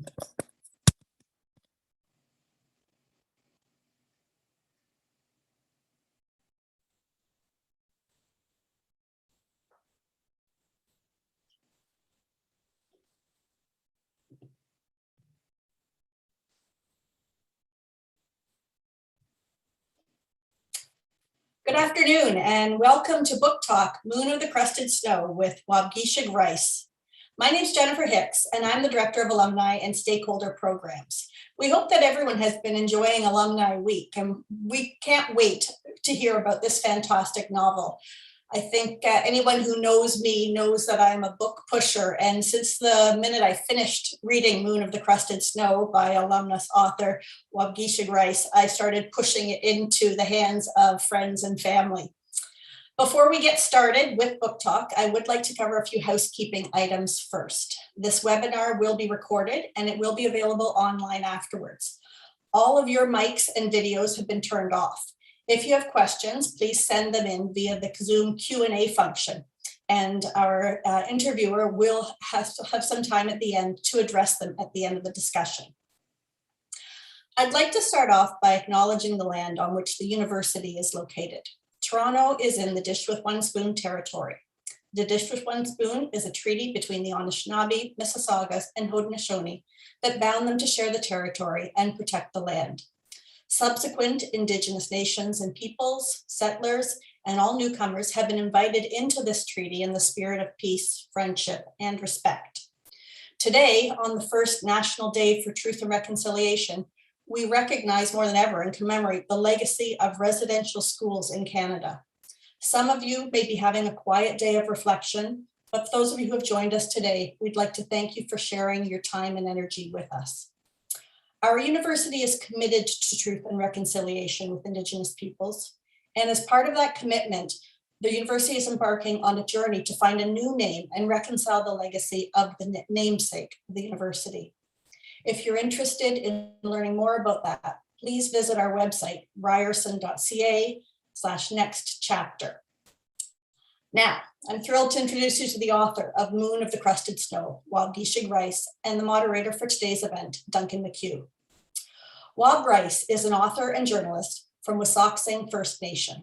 Good afternoon and welcome to Book Talk, Moon of the Crusted Snow with Waubgeshig Rice. My name is Jennifer Hicks and I'm the Director of Alumni and Stakeholder Programs. We hope that everyone has been enjoying Alumni Week and we can't wait to hear about this fantastic novel. I think anyone who knows me knows that I'm a book pusher, and since the minute I finished reading Moon of the Crusted Snow by alumnus author Waubgeshig Rice, I started pushing it into the hands of friends and family. Before we get started with Book Talk, I would like to cover a few housekeeping items first. This webinar will be recorded and it will be available online afterwards. All of your mics and videos have been turned off. If you have questions, please send them in via the Zoom Q&A function, and our interviewer will have some time at the end to address them at the end of the discussion. I'd like to start off by acknowledging the land on which the university is located. Toronto is in the Dish with One Spoon territory. The Dish with One Spoon is a treaty between the Anishinaabe, Mississaugas, and Haudenosaunee that bound them to share the territory and protect the land. Subsequent Indigenous nations and peoples, settlers, and all newcomers have been invited into this treaty in the spirit of peace, friendship, and respect. Today, on the first National Day for Truth and Reconciliation, we recognize more than ever and commemorate the legacy of residential schools in Canada. Some of you may be having a quiet day of reflection, but for those of you who have joined us today, we'd like to thank you for sharing your time and energy with us. Our university is committed to truth and reconciliation with Indigenous peoples. And as part of that commitment, the university is embarking on a journey to find a new name and reconcile the legacy of the namesake of the university. If you're interested in learning more about that, please visit our website, ryerson.ca/next chapter. Now, I'm thrilled to introduce you to the author of Moon of the Crusted Snow, Waubgeshig Rice, and the moderator for today's event, Duncan McHugh. Waub Rice is an author and journalist from Wissahickon First Nation.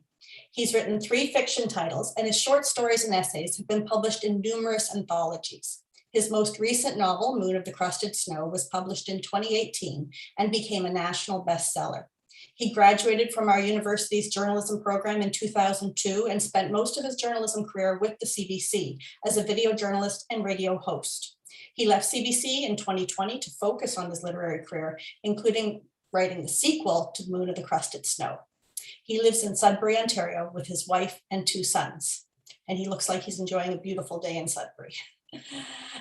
He's written 3 fiction titles, and his short stories and essays have been published in numerous anthologies. His most recent novel, Moon of the Crusted Snow, was published in 2018 and became a national bestseller. He graduated from our university's journalism program in 2002 and spent most of his journalism career with the CBC as a video journalist and radio host. He left CBC in 2020 to focus on his literary career, including writing the sequel to Moon of the Crusted Snow. He lives in Sudbury, Ontario with his wife and 2 sons, and he looks like he's enjoying a beautiful day in Sudbury.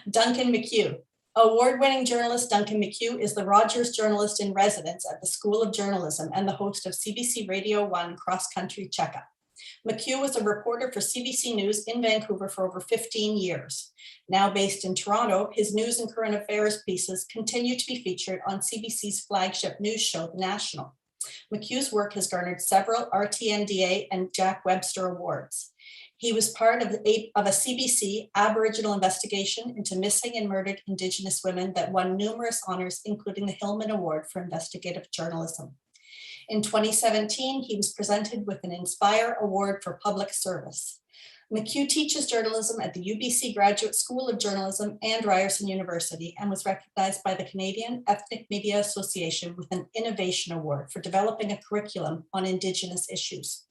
Duncan McHugh. Award-winning journalist Duncan McHugh is the Rogers Journalist in Residence at the School of Journalism and the host of CBC Radio 1 Cross Country Checkup. McHugh was a reporter for CBC News in Vancouver for over 15 years. Now based in Toronto, his news and current affairs pieces continue to be featured on CBC's flagship news show, The National. McHugh's work has garnered several RTNDA and Jack Webster Awards. He was part of a CBC Aboriginal investigation into missing and murdered Indigenous women that won numerous honors, including the Hillman Award for Investigative Journalism. In 2017, he was presented with an Inspire Award for Public Service. McHugh teaches journalism at the UBC Graduate School of Journalism and Ryerson University and was recognized by the Canadian Ethnic Media Association with an Innovation Award for developing a curriculum on Indigenous issues.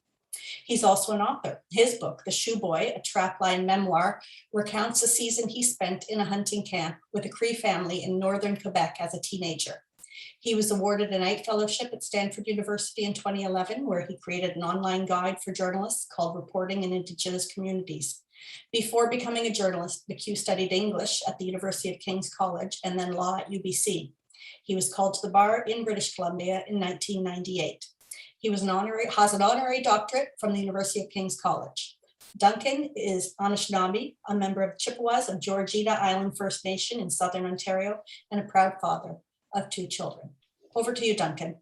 He's also an author. His book, The Shoe Boy, a trapline memoir, recounts a season he spent in a hunting camp with a Cree family in northern Quebec as a teenager. He was awarded a Knight Fellowship at Stanford University in 2011, where he created an online guide for journalists called Reporting in Indigenous Communities. Before becoming a journalist, McHugh studied English at the University of King's College and then law at UBC. He was called to the bar in British Columbia in 1998. He has an honorary doctorate from the University of King's College. Duncan is Anishinaabe, a member of Chippewas of Georgina Island First Nation in Southern Ontario, and a proud father of 2 children. Over to you, Duncan.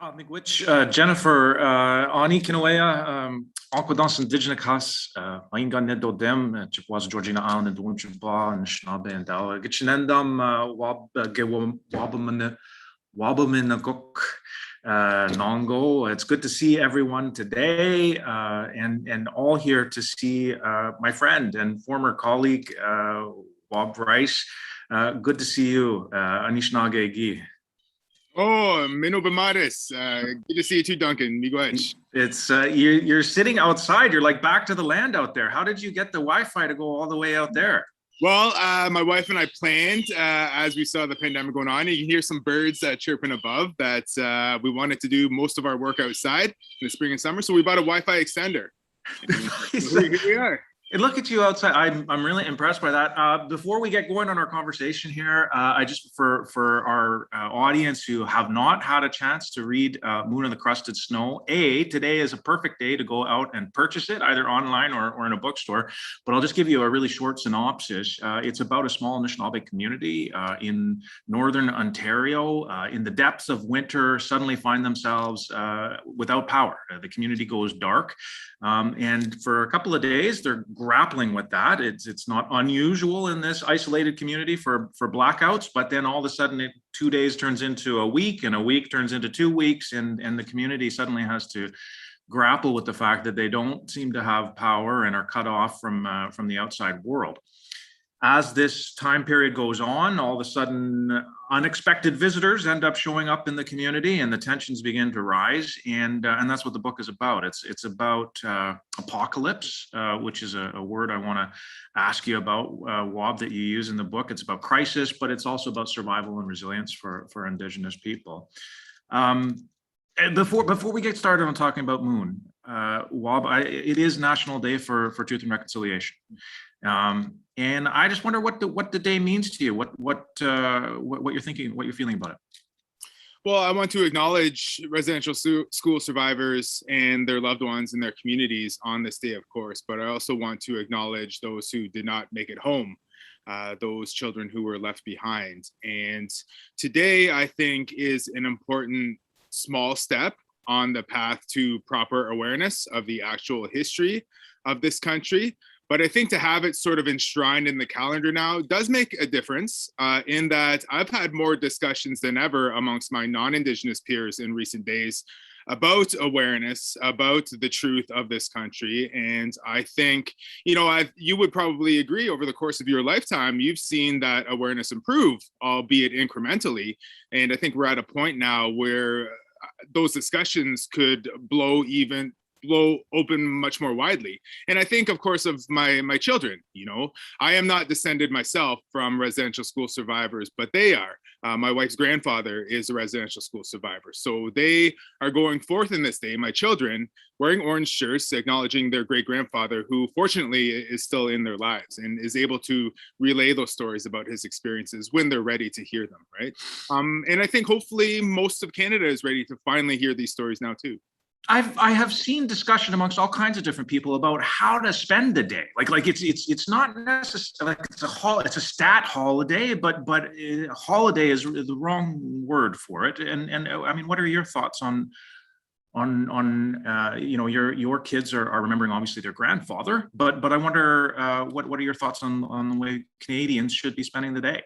Miigwech, Jennifer, Ani Kinawea, Aquadance Indigenous, Maingan Nedodem, Chipwas Georgina Island, and Wunchba, and Anishinaabe, and Dala, Gichinendam, Wabaminaguk, Nongo. It's good to see everyone today, and all here to see my friend and former colleague, Waubgeshig Rice. Good to see you, Anishinaabe Gi. Oh, Mino Bamaris. Good to see you too, Duncan. It's you're sitting outside. You're like back to the land out there. How did you get the Wi-Fi to go all the way out there? Well, my wife and I planned as we saw the pandemic going on. You can hear some birds chirping above that we wanted to do most of our work outside in the spring and summer. So we bought a Wi-Fi extender. Here we are. And look at you outside. I'm really impressed by that. Before we get going on our conversation here, I just for our audience who have not had a chance to read Moon of the Crusted Snow, today is a perfect day to go out and purchase it either online or in a bookstore. But I'll just give you a really short synopsis. It's about a small Anishinaabe community in northern Ontario. In the depths of winter, suddenly find themselves without power. The community goes dark. And for a couple of days, they're grappling with that. It's not unusual in this isolated community for blackouts, but then all of a sudden 2 days turns into a week, and a week turns into 2 weeks, and the community suddenly has to grapple with the fact that they don't seem to have power and are cut off from the outside world. As this time period goes on, all of a sudden, unexpected visitors end up showing up in the community, and the tensions begin to rise. And that's what the book is about. It's about apocalypse, which is a word I want to ask you about, Wob, that you use in the book. It's about crisis, but it's also about survival and resilience for Indigenous people. And before we get started on talking about Moon, Wob, it is National Day for Truth and Reconciliation. And I just wonder what the day means to you, what you're thinking, what you're feeling about it. Well, I want to acknowledge residential school survivors and their loved ones and their communities on this day, of course, but I also want to acknowledge those who did not make it home, those children who were left behind. And today, I think, is an important small step on the path to proper awareness of the actual history of this country. But I think to have it sort of enshrined in the calendar now does make a difference in that I've had more discussions than ever amongst my non-Indigenous peers in recent days about awareness, about the truth of this country. And I think, you would probably agree over the course of your lifetime, you've seen that awareness improve, albeit incrementally. And I think we're at a point now where those discussions could blow open much more widely. And I think, of course, of my children. I am not descended myself from residential school survivors, but they are. My wife's grandfather is a residential school survivor. So they are going forth in this day, my children, wearing orange shirts, acknowledging their great-grandfather, who fortunately is still in their lives and is able to relay those stories about his experiences when they're ready to hear them, right? And I think hopefully most of Canada is ready to finally hear these stories now too. I have seen discussion amongst all kinds of different people about how to spend the day. Like it's not necessarily like it's a stat holiday, but holiday is the wrong word for it. And I mean, what are your thoughts on your kids are remembering obviously their grandfather, but I wonder what are your thoughts on the way Canadians should be spending the day?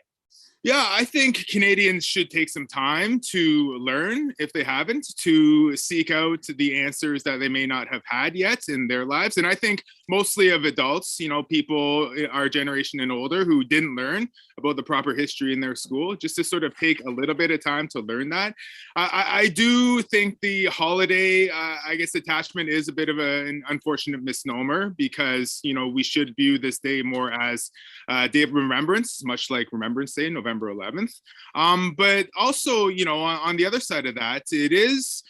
Yeah, I think Canadians should take some time to learn, if they haven't, to seek out the answers that they may not have had yet in their lives. And I think mostly of adults, people our generation and older who didn't learn about the proper history in their school, just to sort of take a little bit of time to learn that. I do think the holiday, attachment is a bit of an unfortunate misnomer because, we should view this day more as a day of remembrance, much like Remembrance Day, November 11th. But also, on the other side of that, it is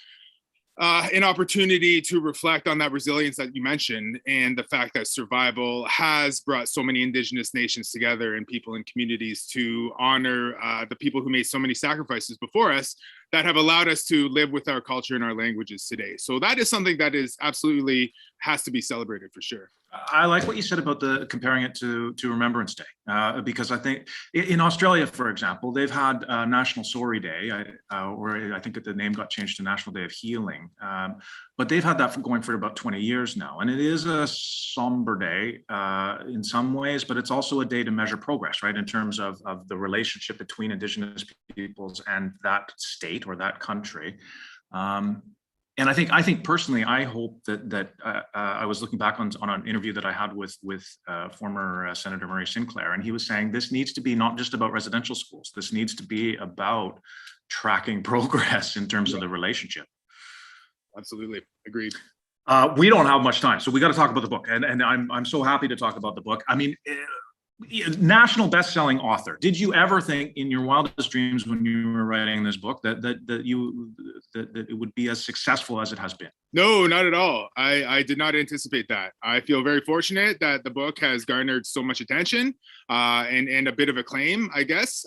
an opportunity to reflect on that resilience that you mentioned and the fact that survival has brought so many Indigenous nations together and people and communities to honor the people who made so many sacrifices before us that have allowed us to live with our culture and our languages today. So that is something that is absolutely has to be celebrated for sure. I like what you said about comparing it to Remembrance Day, because I think in Australia, for example, they've had National Sorry Day, or I think that the name got changed to National Day of Healing, but they've had that going for about 20 years now, and it is a somber day in some ways, but it's also a day to measure progress, right, in terms of the relationship between Indigenous peoples and that state or that country. And I think personally, I hope that I was looking back on an interview that I had with former Senator Murray Sinclair, and he was saying this needs to be not just about residential schools. This needs to be about tracking progress in terms of the relationship. Absolutely, agreed. We don't have much time, so we got to talk about the book, and I'm so happy to talk about the book. I mean, national best-selling author. Did you ever think in your wildest dreams when you were writing this book that it would be as successful as it has been? No, not at all. I did not anticipate that. I feel very fortunate that the book has garnered so much attention and a bit of acclaim, I guess.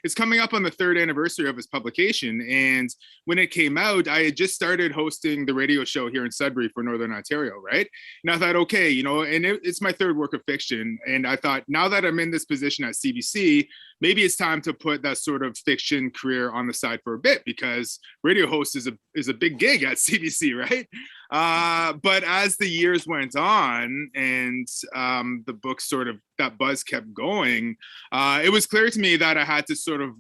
It's coming up on the 3rd anniversary of its publication. And when it came out, I had just started hosting the radio show here in Sudbury for Northern Ontario, right? And I thought, okay, and it's my 3rd work of fiction. And I thought, now that I'm in this position at CBC, maybe it's time to put that sort of fiction career on the side for a bit, because radio host is a big gig at CBC, right? But as the years went on and the book sort of, that buzz kept going, it was clear to me that I had to sort of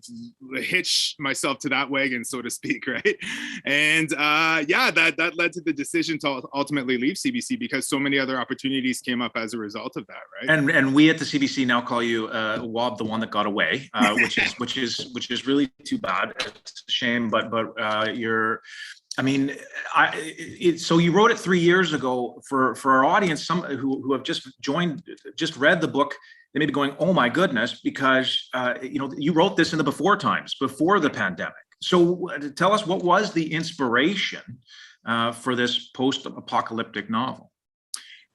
hitch myself to that wagon, so to speak, right? And that led to the decision to ultimately leave CBC, because so many other opportunities came up as a result of that, right? And we at the CBC now call you Wob, the one that got away, which is really too bad. It's a shame, but you're. I mean, so you wrote it 3 years ago. For our audience, some who have just read the book, they may be going, "Oh my goodness," because you wrote this in the before times, before the pandemic. So tell us, what was the inspiration for this post-apocalyptic novel?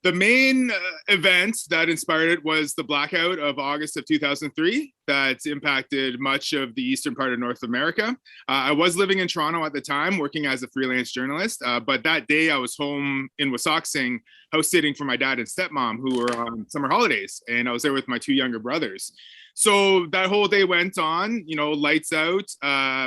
The main event that inspired it was the blackout of August of 2003 that impacted much of the eastern part of North America. I was living in Toronto at the time, working as a freelance journalist, but that day I was home in Waubgeshig, house sitting for my dad and stepmom who were on summer holidays, and I was there with my 2 younger brothers. So that whole day went on, lights out,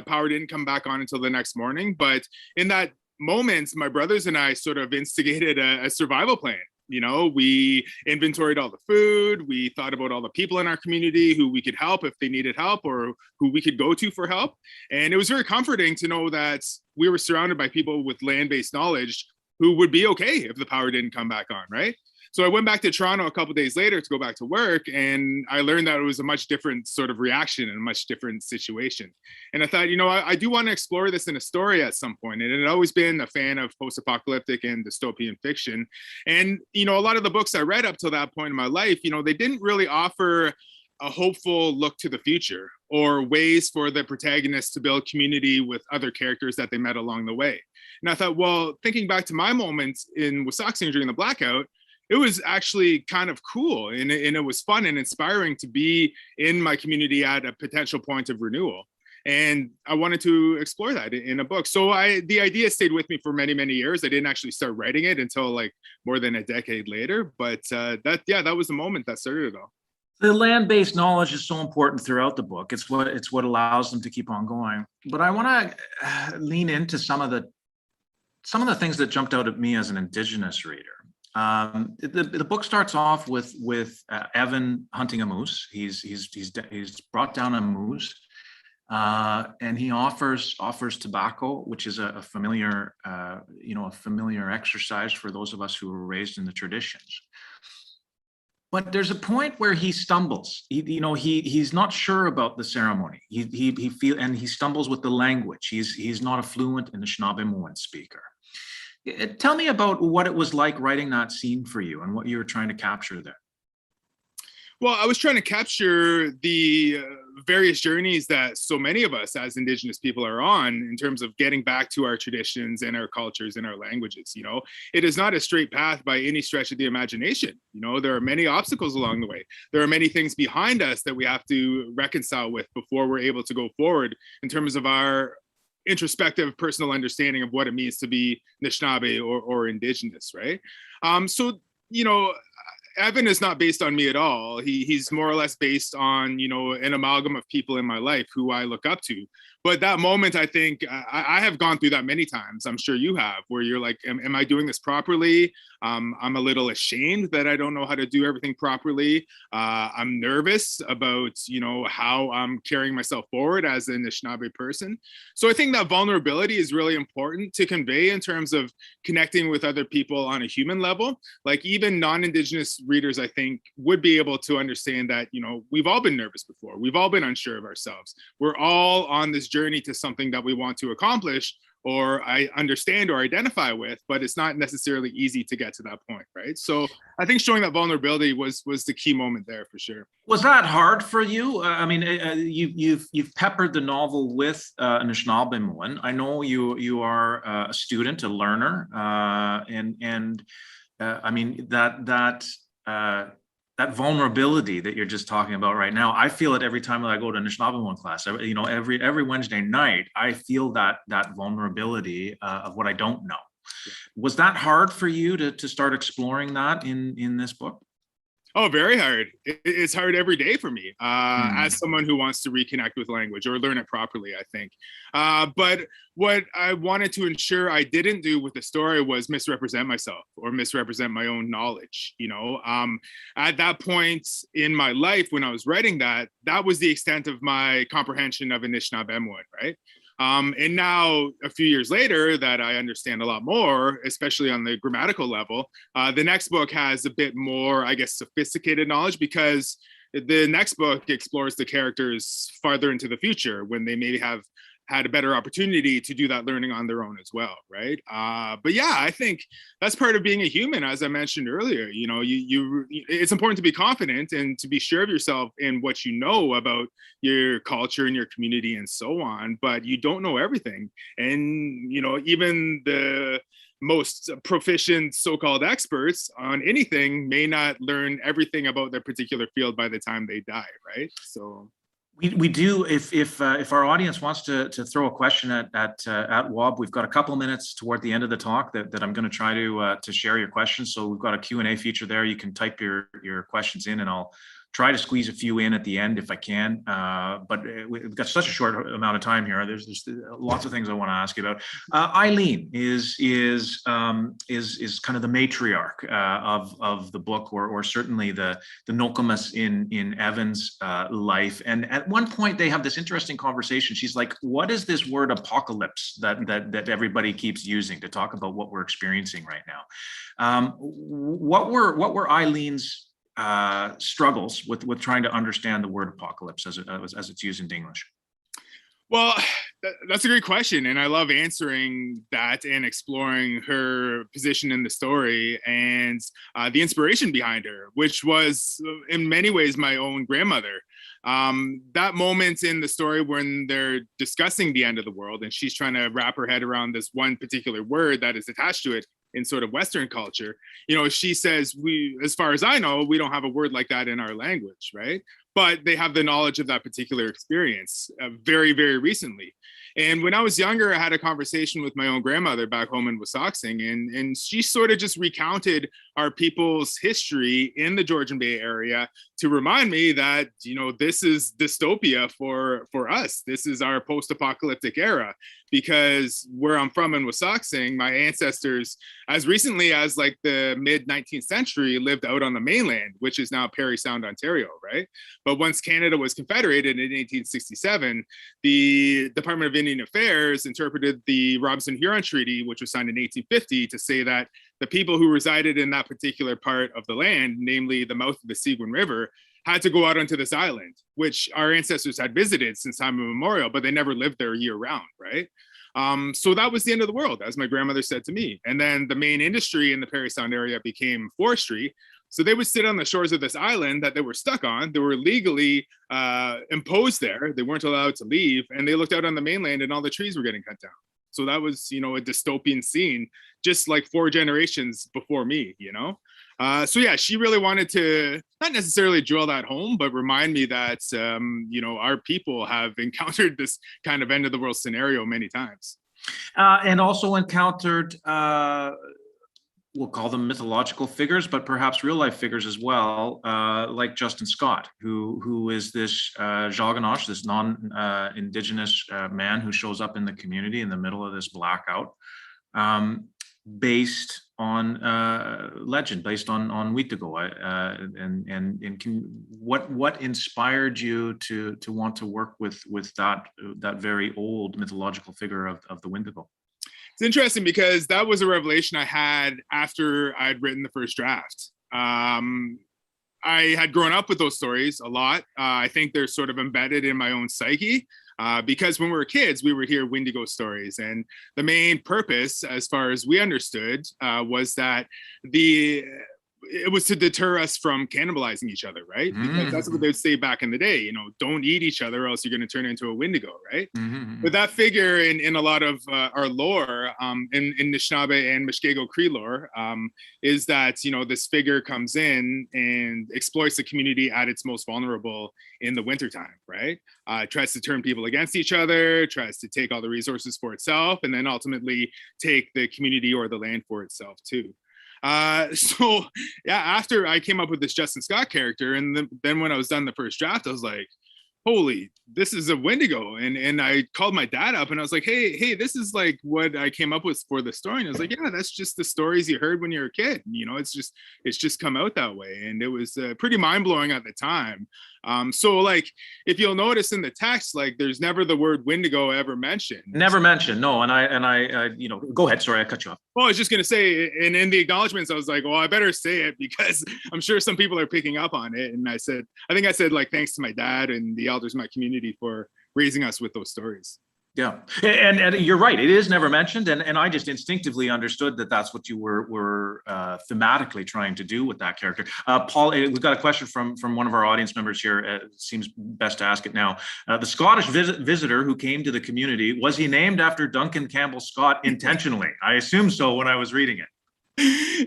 power didn't come back on until the next morning, but in that moment, my brothers and I sort of instigated a survival plan. We inventoried all the food. We thought about all the people in our community who we could help if they needed help, or who we could go to for help. And it was very comforting to know that we were surrounded by people with land-based knowledge who would be okay if the power didn't come back on, right? So I went back to Toronto a couple of days later to go back to work, and I learned that it was a much different sort of reaction and a much different situation. And I thought, I do want to explore this in a story at some point. And I'd always been a fan of post-apocalyptic and dystopian fiction. And, a lot of the books I read up to that point in my life, they didn't really offer a hopeful look to the future or ways for the protagonists to build community with other characters that they met along the way. And I thought, well, thinking back to my moments in Waubgeshig during the blackout, it was actually kind of cool, and it was fun and inspiring to be in my community at a potential point of renewal. And I wanted to explore that in a book. So the idea stayed with me for many, many years. I didn't actually start writing it until like more than a decade later. But that was the moment that started it all. The land-based knowledge is so important throughout the book. It's what allows them to keep on going. But I want to lean into some of the things that jumped out at me as an Indigenous reader. The book starts off with Evan hunting a moose. He's brought down a moose, and he offers tobacco, which is a familiar exercise for those of us who were raised in the traditions. But there's a point where he stumbles. He's not sure about the ceremony. He stumbles with the language. He's not a fluent Anishinaabe speaker. Tell me about what it was like writing that scene for you and what you were trying to capture there. Well, I was trying to capture the various journeys that so many of us as Indigenous people are on in terms of getting back to our traditions and our cultures and our languages. It is not a straight path by any stretch of the imagination. There are many obstacles along the way. There are many things behind us that we have to reconcile with before we're able to go forward in terms of our introspective personal understanding of what it means to be Anishinaabe or Indigenous, right? So, you know, Evan is not based on me at all. He's more or less based on, you know, an amalgam of people in my life who I look up to. But that moment, I think I have gone through that many times. I'm sure you have, where you're like, am I doing this properly? I'm a little ashamed that I don't know how to do everything properly. I'm nervous about, you know, how I'm carrying myself forward as an Anishinaabe person. So I think that vulnerability is really important to convey in terms of connecting with other people on a human level. Like even non-Indigenous readers, I think, would be able to understand that, you know, we've all been nervous before. We've all been unsure of ourselves. We're all on this journey to something that we want to accomplish or I understand or identify with, but it's not necessarily easy to get to that point, right? So I think showing that vulnerability was the key moment there for sure. Was that hard for you? I mean, you've peppered the novel with Anishinaabe. I know you are a student, a learner, and I mean that vulnerability that you're just talking about right now, I feel it every time that I go to Anishinaabe class. You know, every Wednesday night, I feel that vulnerability of what I don't know. Was that hard for you to start exploring that in this book? Oh, very hard. It's hard every day for me as someone who wants to reconnect with language or learn it properly, I think. But what I wanted to ensure I didn't do with the story was misrepresent myself or misrepresent my own knowledge. You know, at that point in my life when I was writing that was the extent of my comprehension of Anishinaabe, right? And now, a few years later, that I understand a lot more, especially on the grammatical level, the next book has a bit more, I guess, sophisticated knowledge because the next book explores the characters farther into the future when they maybe have had a better opportunity to do that learning on their own as well, right? But yeah, I think that's part of being a human, as I mentioned earlier. You know, it's important to be confident and to be sure of yourself in what you know about your culture and your community and so on, but you don't know everything. And, you know, even the most proficient so-called experts on anything may not learn everything about their particular field by the time they die, right? So we do, if our audience wants to throw a question at Wob, we've got a couple minutes toward the end of the talk that I'm going to try to share your questions. So we've got a Q&A feature there. You can type your questions in and I'll try to squeeze a few in at the end if I can. But we've got such a short amount of time here. There's lots of things I want to ask you about. Eileen is kind of the matriarch of the book, or certainly the Nokomis in Evan's life. And at one point they have this interesting conversation. She's like, "What is this word apocalypse that everybody keeps using to talk about what we're experiencing right now?" What were Eileen's struggles with trying to understand the word apocalypse as it's used in English? Well, that's a great question. And I love answering that and exploring her position in the story and the inspiration behind her, which was in many ways my own grandmother. That moment in the story when they're discussing the end of the world and she's trying to wrap her head around this one particular word that is attached to it in sort of Western culture, you know, she says, as far as I know, we don't have a word like that in our language, right? But they have the knowledge of that particular experience very, very recently. And when I was younger, I had a conversation with my own grandmother back home in Waubgeshig, and she sort of just recounted our people's history in the Georgian Bay area to remind me that, you know, this is dystopia for us. This is our post-apocalyptic era, because where I'm from in Waubgeshig, my ancestors, as recently as like the mid-19th century, lived out on the mainland, which is now Parry Sound, Ontario, right? But once Canada was confederated in 1867, the Department of Indian Affairs interpreted the Robinson-Huron Treaty, which was signed in 1850, to say that the people who resided in that particular part of the land, namely the mouth of the Seguin River, had to go out onto this island, which our ancestors had visited since time immemorial, but they never lived there year round, right? So that was the end of the world, as my grandmother said to me. And then the main industry in the Parry Sound area became forestry. So they would sit on the shores of this island that they were stuck on. They were legally imposed there. They weren't allowed to leave. And they looked out on the mainland and all the trees were getting cut down. So that was, you know, a dystopian scene, just like 4 generations before me, you know? So yeah, she really wanted to not necessarily drill that home, but remind me that, our people have encountered this kind of end of the world scenario many times. And also encountered, we'll call them mythological figures, but perhaps real life figures as well, like Justin Scott, who is this Waubgeshig, this non-Indigenous man who shows up in the community in the middle of this blackout, based on legend, based on Wheatigo. What inspired you to want to work with that very old mythological figure of the Wendigo? It's interesting because that was a revelation I had after I'd written the first draft. I had grown up with those stories a lot. I think they're sort of embedded in my own psyche because when we were kids, we would hear Wendigo stories. And the main purpose, as far as we understood, was that it was to deter us from cannibalizing each other, right? Because that's what they'd say back in the day, don't eat each other or else you're going to turn into a Wendigo, right? But that figure in a lot of our lore, in Anishinaabe and Muskego Cree lore, is that, this figure comes in and exploits the community at its most vulnerable in the wintertime, right? Tries to turn people against each other, tries to take all the resources for itself, and then ultimately take the community or the land for itself too. So yeah, after I came up with this Justin Scott character, and then when I was done the first draft, I was like, holy, this is a Wendigo. And I called my dad up and I was like, hey, this is like what I came up with for the story. And I was like, yeah, that's just the stories you heard when you were a kid. It's just come out that way. And it was pretty mind blowing at the time. So like, if you'll notice in the text, like there's never the word Wendigo ever mentioned. Never mentioned. No. And I go ahead. Sorry, I cut you off. Well, I was just going to say, and in the acknowledgements, I was like, well, I better say it because I'm sure some people are picking up on it. And I think I said like, thanks to my dad and the elders in my community for raising us with those stories. Yeah, and you're right. It is never mentioned, and I just instinctively understood that that's what you were thematically trying to do with that character. Paul, we've got a question from one of our audience members here. It seems best to ask it now. The Scottish visitor who came to the community, was he named after Duncan Campbell Scott intentionally? I assume so when I was reading it.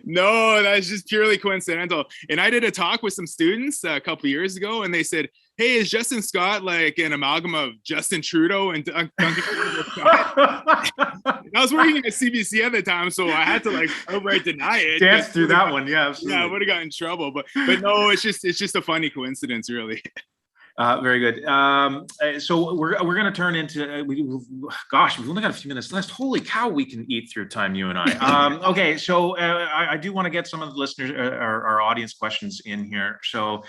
No, that's just purely coincidental. And I did a talk with some students a couple of years ago, and they said, hey, is Justin Scott like an amalgam of Justin Trudeau and Duncan Scott? I was working at CBC at the time, so I had to like outright deny it. Dance through that one, yeah, absolutely. Yeah, I would have gotten in trouble, but no, it's just a funny coincidence, really. Very good. So we're going to turn into, we've only got a few minutes left. Holy cow, we can eat through time, you and I. Okay, so I do want to get some of the listeners, our audience questions in here. So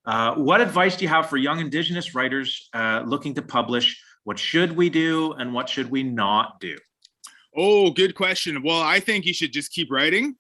what advice do you have for young Indigenous writers looking to publish? What should we do and what should we not do? Oh, good question. Well, I think you should just keep writing,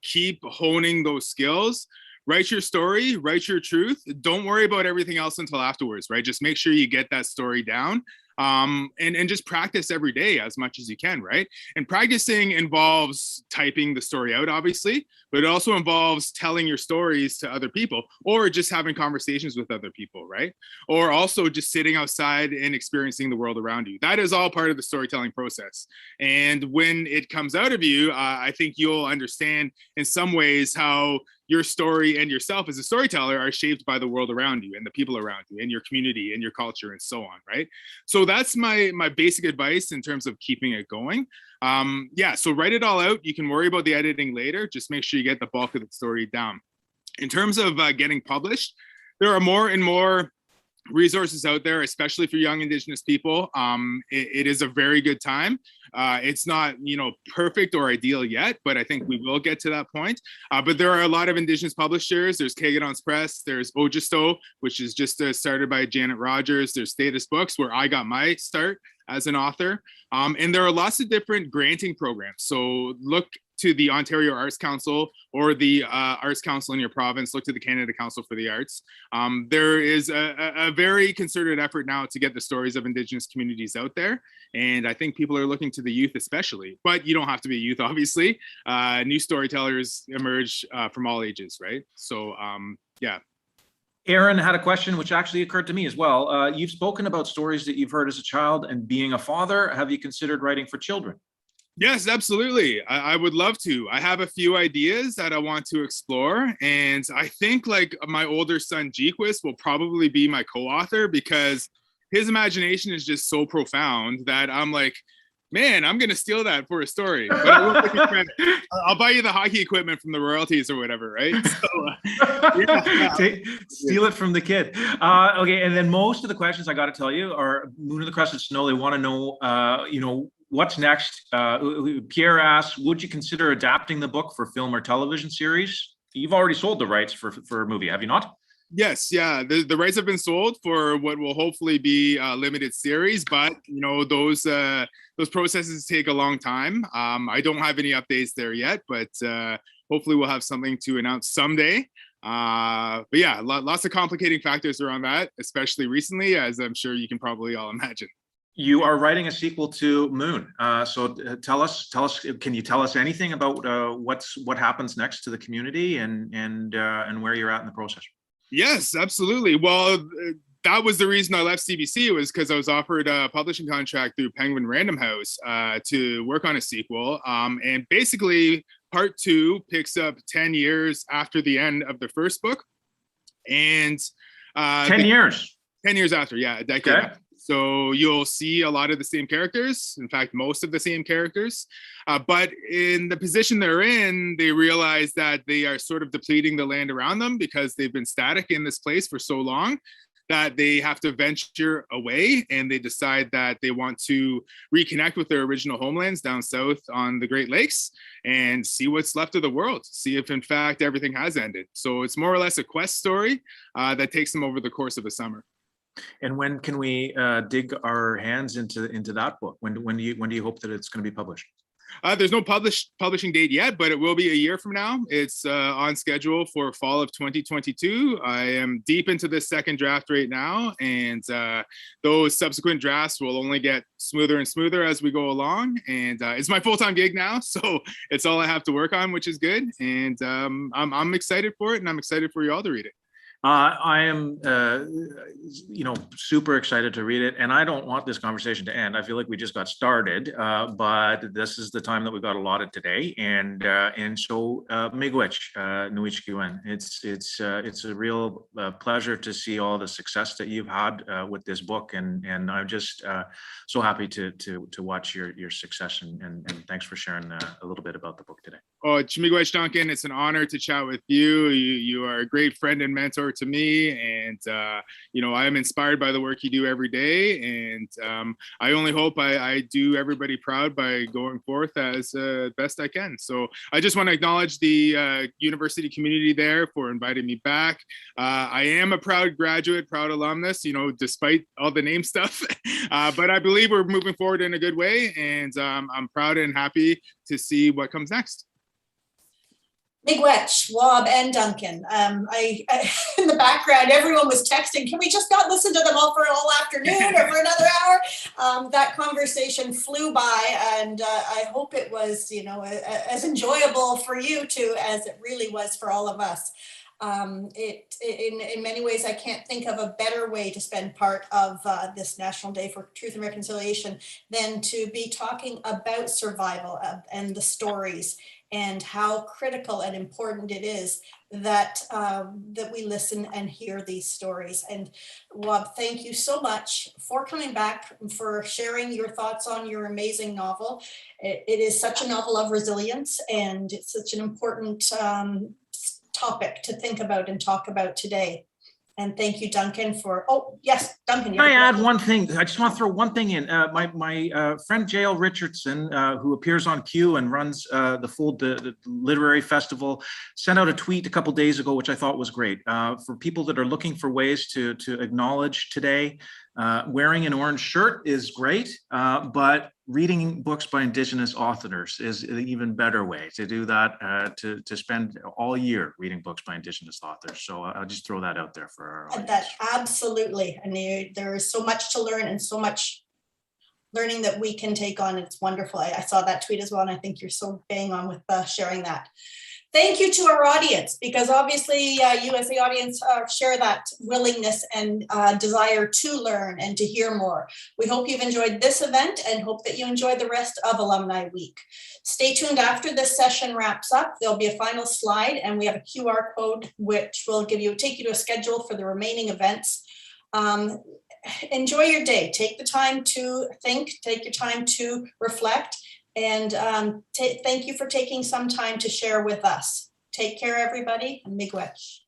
keep honing those skills. Write your story, write your truth. Don't worry about everything else until afterwards, right? Just make sure you get that story down. And just practice every day as much as you can, right? And practicing involves typing the story out, obviously, but it also involves telling your stories to other people or just having conversations with other people, right? Or also just sitting outside and experiencing the world around you. That is all part of the storytelling process. And when it comes out of you, I think you'll understand in some ways how your story and yourself as a storyteller are shaped by the world around you and the people around you and your community and your culture and so on, right? So that's my basic advice in terms of keeping it going. So write it all out. You can worry about the editing later. Just make sure you get the bulk of the story down. In terms of getting published, there are more and more resources out there, especially for young Indigenous people. It is a very good time. It's not, perfect or ideal yet, but I think we will get to that point. But there are a lot of Indigenous publishers. There's Kagadon's Press. There's Ojisto, which is just started by Janet Rogers. There's Status Books, where I got my start as an author. And there are lots of different granting programs. So look to the Ontario Arts Council or the Arts Council in your province. Look to the Canada Council for the Arts. There is a very concerted effort now to get the stories of Indigenous communities out there. And I think people are looking to the youth especially, but you don't have to be a youth, obviously. New storytellers emerge from all ages, right? So, yeah. Aaron had a question which actually occurred to me as well. You've spoken about stories that you've heard as a child and being a father. Have you considered writing for children? Yes, absolutely. I would love to. I have a few ideas that I want to explore. And I think like my older son, Jequist, will probably be my co-author because his imagination is just so profound that I'm like, man, I'm going to steal that for a story. But I will take you credit. I'll buy you the hockey equipment from the royalties or whatever, right? So, Steal it from the kid. Okay, and then most of the questions, I got to tell you, are Moon of the Crusted Snow. They want to know, what's next. Pierre asks, would you consider adapting the book for film or television series? You've already sold the rights for a movie, have you not? Yes, yeah. The rights have been sold for what will hopefully be a limited series, but those processes take a long time. I don't have any updates there yet, but hopefully we'll have something to announce someday. But yeah, lots of complicating factors around that, especially recently, as I'm sure you can probably all imagine. You are writing a sequel to Moon. So tell us, can you tell us anything about what happens next to the community and where you're at in the process? Yes, absolutely. Well, that was the reason I left CBC. It was because I was offered a publishing contract through Penguin Random House to work on a sequel. And basically, part 2 picks up 10 years after the end of the first book. And 10 years. 10 years after, yeah, a decade. Okay. So you'll see a lot of the same characters, in fact, most of the same characters. But in the position they're in, they realize that they are sort of depleting the land around them because they've been static in this place for so long that they have to venture away, and they decide that they want to reconnect with their original homelands down south on the Great Lakes and see what's left of the world, see if in fact everything has ended. So it's more or less a quest story that takes them over the course of a summer. And when can we dig our hands into that book? When do you hope that it's going to be published? There's no publishing date yet, but it will be a year from now. It's on schedule for fall of 2022. I am deep into the second draft right now, and those subsequent drafts will only get smoother and smoother as we go along. And it's my full-time gig now, so it's all I have to work on, which is good. And I'm excited for it, and I'm excited for you all to read it. I am, super excited to read it, and I don't want this conversation to end. I feel like we just got started, but this is the time that we got allotted today, and so miigwech nuichkiwen. It's a real pleasure to see all the success that you've had with this book, and I'm just so happy to watch your success, and thanks for sharing a little bit about the book today. Oh, miigwech, Duncan, it's an honor to chat with you. You are a great friend and mentor to me, and I am inspired by the work you do every day, and I only hope I do everybody proud by going forth as best I can. So I just want to acknowledge the university community there for inviting me back. I am a proud graduate, proud alumnus, despite all the name stuff, but I believe we're moving forward in a good way, and I'm proud and happy to see what comes next. Miigwech, Wob, and Duncan. I in the background, everyone was texting, can we just not listen to them all for a whole afternoon or for another hour? That conversation flew by, and I hope it was, as enjoyable for you two as it really was for all of us. In many ways, I can't think of a better way to spend part of this National Day for Truth and Reconciliation than to be talking about survival and the stories, and how critical and important it is that that we listen and hear these stories. And Wob, thank you so much for coming back, for sharing your thoughts on your amazing novel. It is such a novel of resilience, and it's such an important topic to think about and talk about today. And thank you, Duncan, for, oh, yes, Duncan. Can I add one thing? I just want to throw one thing in. My friend J.L. Richardson, who appears on Q and runs the literary festival, sent out a tweet a couple days ago, which I thought was great. For people that are looking for ways to acknowledge today, wearing an orange shirt is great, but reading books by Indigenous authors is an even better way to do that, to spend all year reading books by Indigenous authors. So I'll just throw that out there for our audience. That absolutely. And there is so much to learn and so much learning that we can take on. It's wonderful. I saw that tweet as well, and I think you're so bang on with sharing that. Thank you to our audience, because obviously you as the audience share that willingness and desire to learn and to hear more. We hope you've enjoyed this event and hope that you enjoy the rest of Alumni Week. Stay tuned after this session wraps up. There'll be a final slide and we have a QR code which will take you to a schedule for the remaining events. Enjoy your day. Take the time to think, take your time to reflect. And thank you for taking some time to share with us. Take care, everybody, and miigwech.